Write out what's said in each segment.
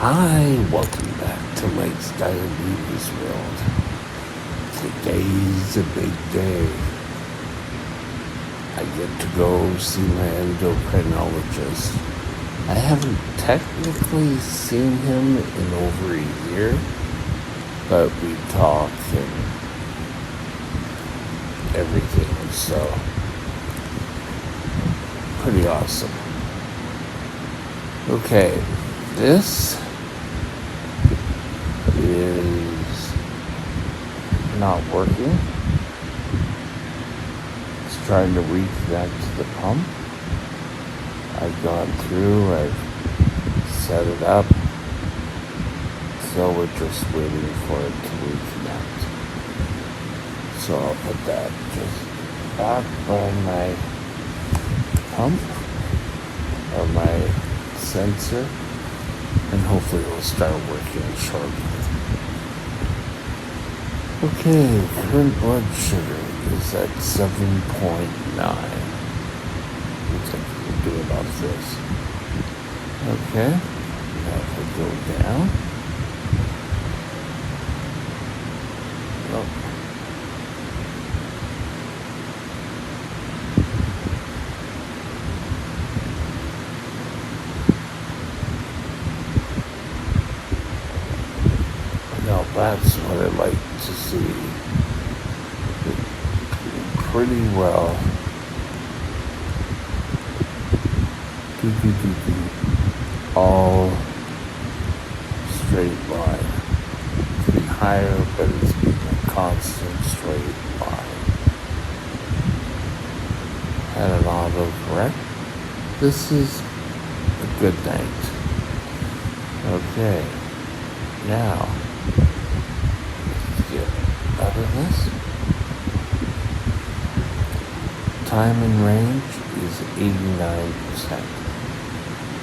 Hi, welcome back to Mike's Diabetes World. Today's a big day. I get to go see my endocrinologist. I haven't technically seen him in over a year, but we talk and everything, so pretty awesome. Okay, this is not working. It's trying to reconnect to the pump. I've gone through, I've set it up, so we're just waiting for it to reconnect. So I'll put that just back on my pump, or my sensor, and hopefully it'll start working shortly. Okay, current blood sugar is at 7.9. Looks like we can do it off this. Okay, now if we go down. Oh. Now that's what I like to see. Pretty well. All straight line. Could be higher, but it's been a constant straight line. Had an autocorrect. This is a good night. Okay. Now, let's get out of this. Time in range is 89%.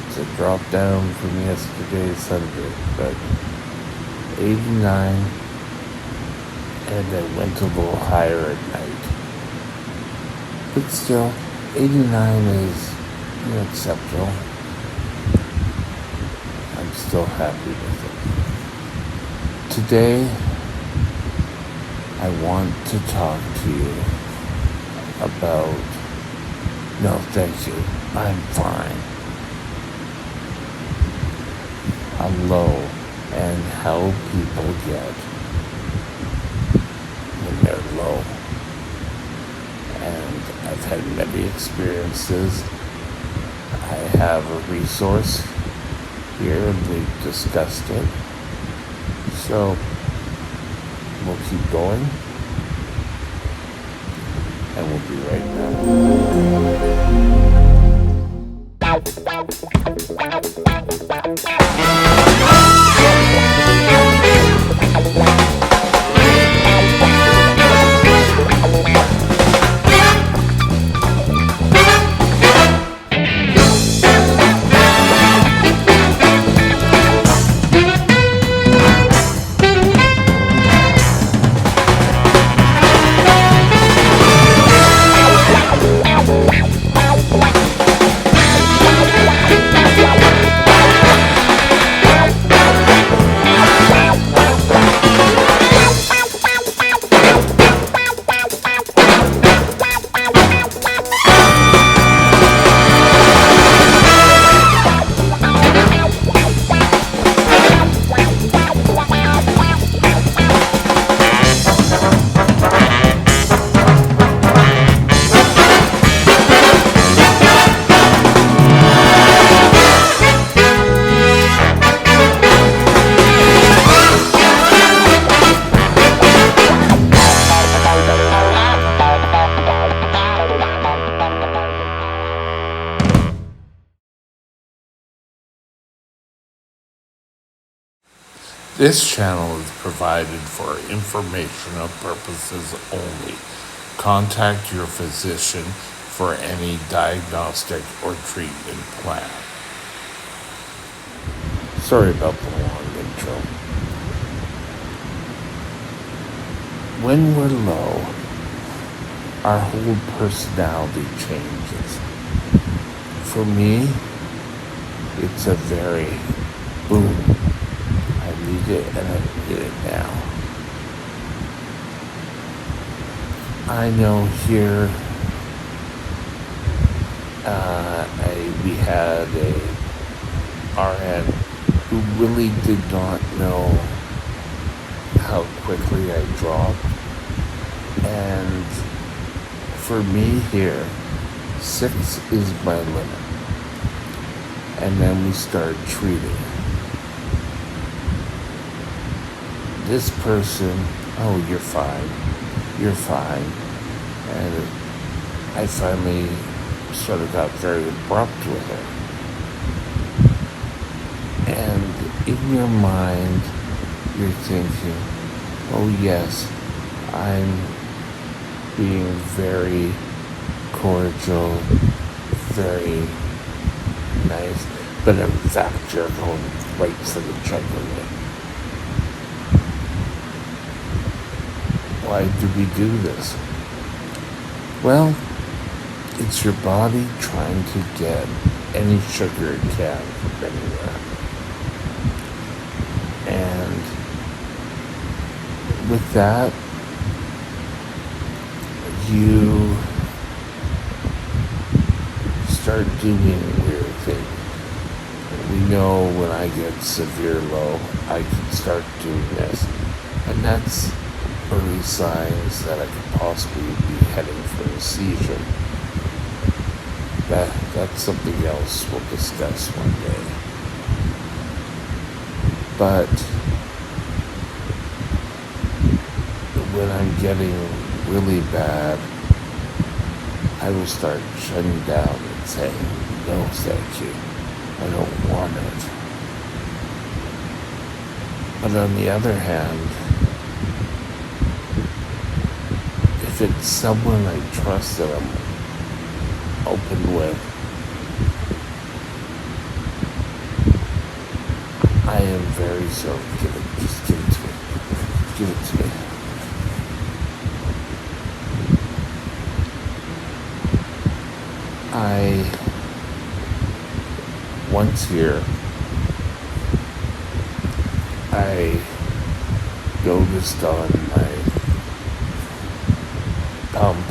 It's a drop down from yesterday's 100, but 89, and it went a little higher at night. But still, 89 is acceptable. I'm still happy with it. Today, I want to talk to you about, no thank you, I'm fine. I'm low, and how people get when they're low. And I've had many experiences. I have a resource here, and we've discussed it. So, we'll keep going, and we'll be right This channel is provided for informational purposes only. Contact your physician for any diagnostic or treatment plan. Sorry about the long intro. When we're low, our whole personality changes. For me, it's a very boom, it and I hate it now. I know here we had a RN who really did not know how quickly I dropped. And for me here, 6 is my limit. And then we start treating. This person, oh, you're fine. You're fine. And I finally sort of got very abrupt with her. And in your mind, you're thinking, oh yes, I'm being very cordial, very nice, but in fact you're going right for the jugular. Why do we do this? Well, it's your body trying to get any sugar it can from anywhere. And with that, you start doing weird things. We know when I get severe low, I can start doing this. And that's early signs that I could possibly be heading for a seizure. That's something else we'll discuss one day. But when I'm getting really bad, I will start shutting down and saying, no, thank you. I don't want it. But on the other hand, if it's someone I trust that I'm open with, I am very sorry. Just give it to me. Give it to me. Once here, I noticed on my pump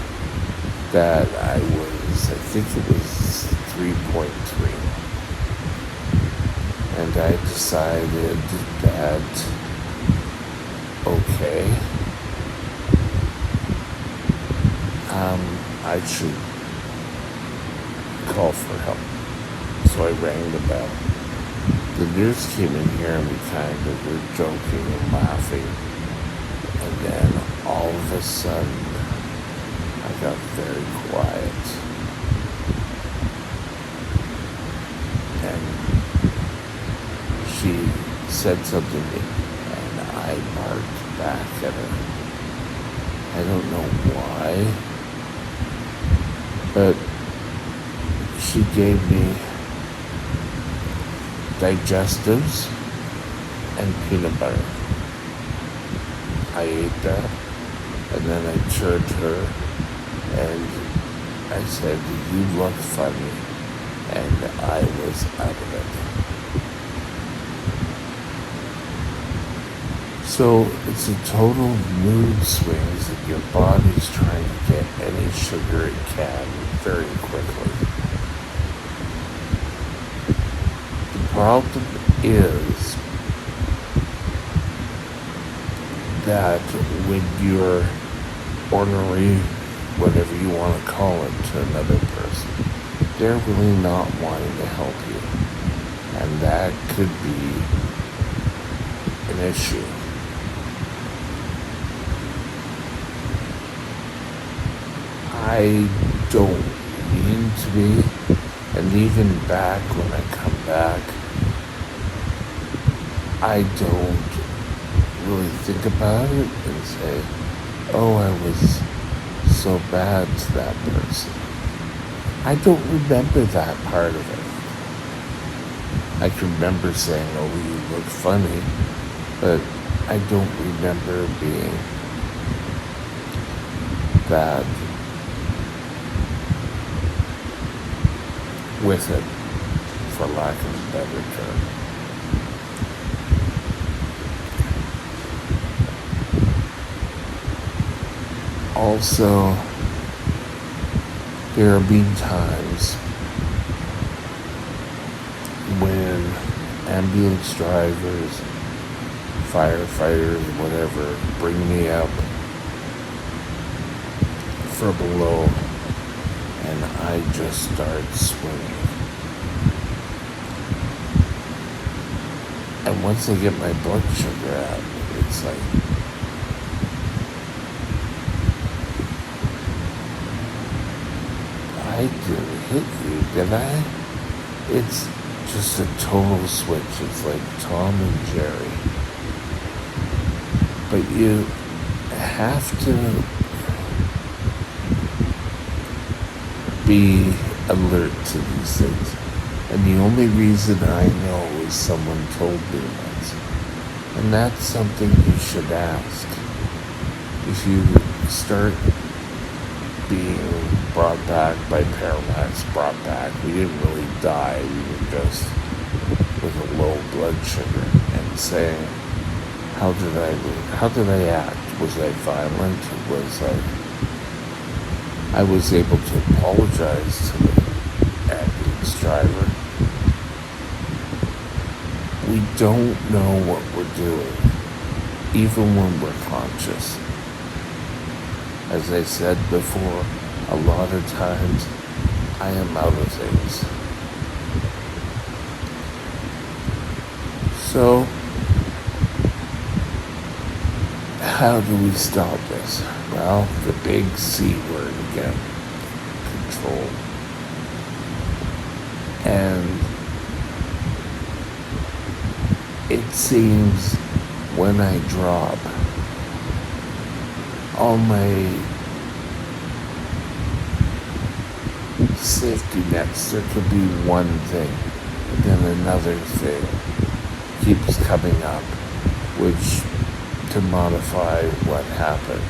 that I think it was 3.3. And I decided that, okay, I should call for help. So I rang the bell. The nurse came in here and we kind of were joking and laughing. And then all of a sudden, I got very quiet. And she said something to me and I barked back at her. I don't know why, but she gave me digestives and peanut butter. I ate that, and then I turned to her and I said, you look funny, and I was out of it. So it's a total mood swings that your body's trying to get any sugar it can very quickly. The problem is that when you're ornery, whatever you want to call it, to another person, they're really not wanting to help you. And that could be an issue. I don't mean to be, and even back when I come back, I don't really think about it and say, oh, I was so bad to that person. I don't remember that part of it. I can remember saying, oh, you look funny, but I don't remember being that with it, for lack of a better term. Also, there have been times when ambulance drivers, firefighters, whatever, bring me up from below and I just start swimming. And once I get my blood sugar up, it's like, I didn't hit you, did I? It's just a total switch. It's like Tom and Jerry. But you have to be alert to these things. And the only reason I know is someone told me once. And that's something you should ask. If you start being brought back by paramedics, we didn't really die, we were just with a low blood sugar, and saying, how did I act? Was I violent? I was able to apologize to the ambulance driver. We don't know what we're doing, even when we're conscious. As I said before, a lot of times I am out of things. So, how do we stop this? Well, the big C word again, control. And it seems when I drop, all my safety nets, there could be one thing, and then another thing keeps coming up, which to modify what happened.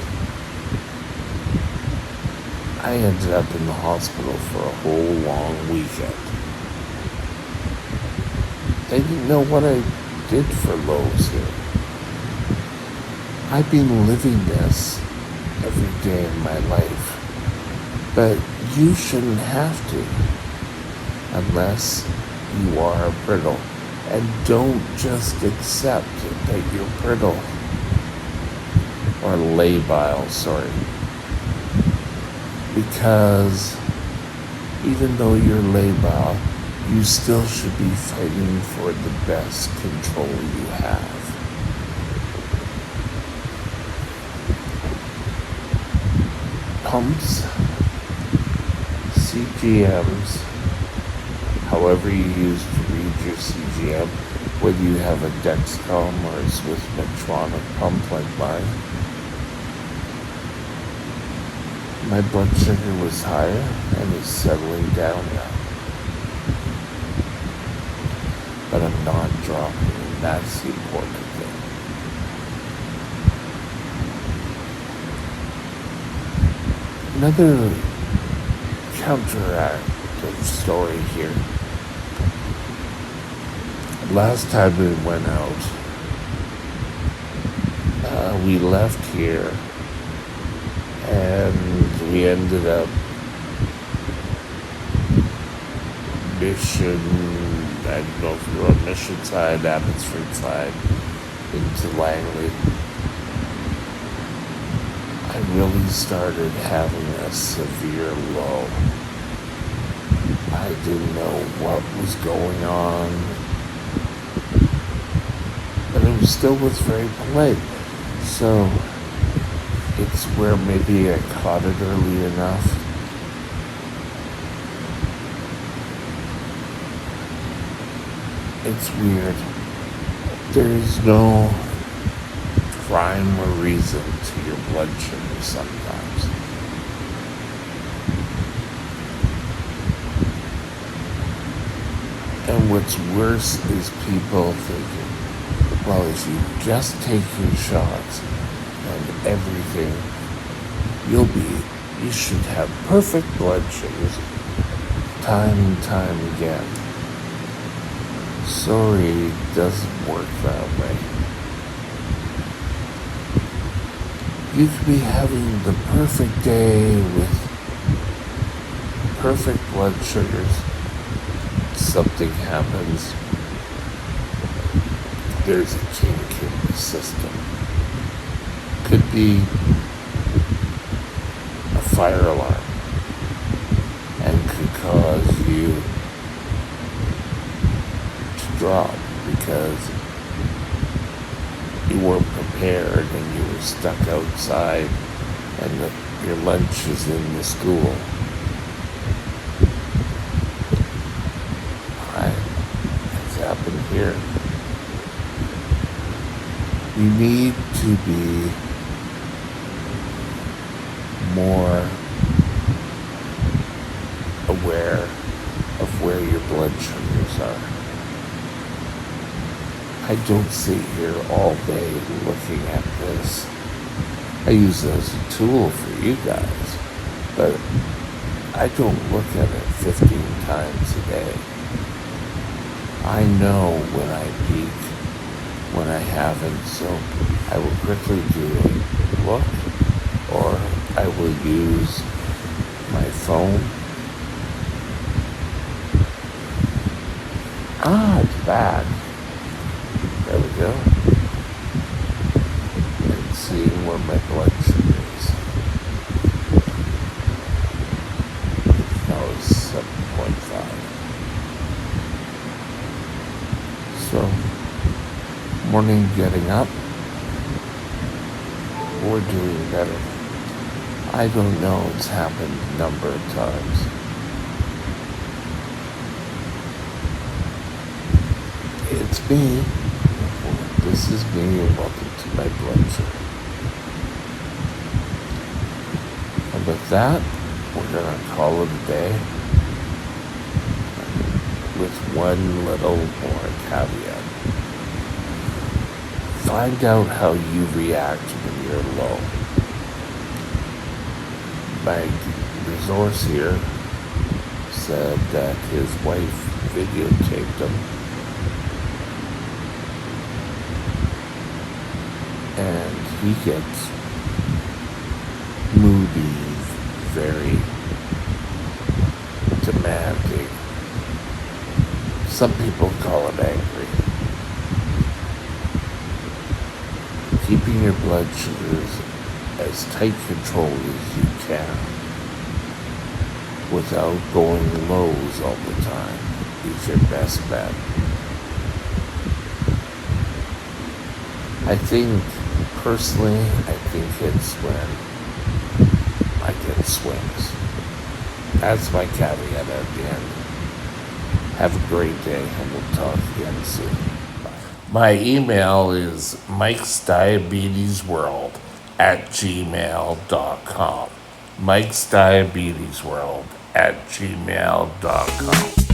I ended up in the hospital for a whole long weekend. They didn't know what I did for Lowe's here. I've been living this every day of my life, but you shouldn't have to unless you are brittle. And don't just accept that you're brittle or labile, because even though you're labile, you still should be fighting for the best control you have. Pumps, CGMs, however you use to read your CGM, whether you have a Dexcom or a Swiss Medtronic pump like mine. My blood sugar was higher and is settling down now. But I'm not dropping, and that's the important thing. Another counteractive story here. Last time we went out, we left here and we ended up Mission, I don't know if we were on Mission side, Abbotsford side, into Langley. I really started having a severe low. I didn't know what was going on, but I still was very polite. So it's where maybe I caught it early enough. It's weird. There's no rhyme or reason to your blood sugar sometimes. And what's worse is people thinking, well, if you just take your shots and everything, you should have perfect blood sugars time and time again. Sorry, it doesn't work that way. You could be having the perfect day with perfect blood sugars. Something happens. There's a kink in the system. Could be a fire alarm and could cause you to drop because you weren't prepared and you were stuck outside and your lunch is in the school. It's happened here. You need to be more aware of where your blood sugars are. I don't sit here all day looking at this. I use it as a tool for you guys, but I don't look at it 15 times a day. I know when I peak, when I haven't, so I will quickly do a look, or I will use my phone. It's back. There we go. And seeing where my blood sugar is. That was 7.5. So, morning getting up, we're doing better. I don't know, it's happened a number of times. It's me. This is me, and welcome to my blood sugar. And with that, we're going to call it a day with one little more caveat. Find out how you react when you're low. My resource here said that his wife videotaped him, and he gets moody, very demanding. Some people call it angry. Keeping your blood sugars as tight control as you can without going lows all the time is your best bet. Personally, I think it's when I get swings. That's my caveat at the end. Have a great day, and we'll talk again soon. Bye. My email is mikesdiabetesworld@gmail.com. mikesdiabetesworld@gmail.com.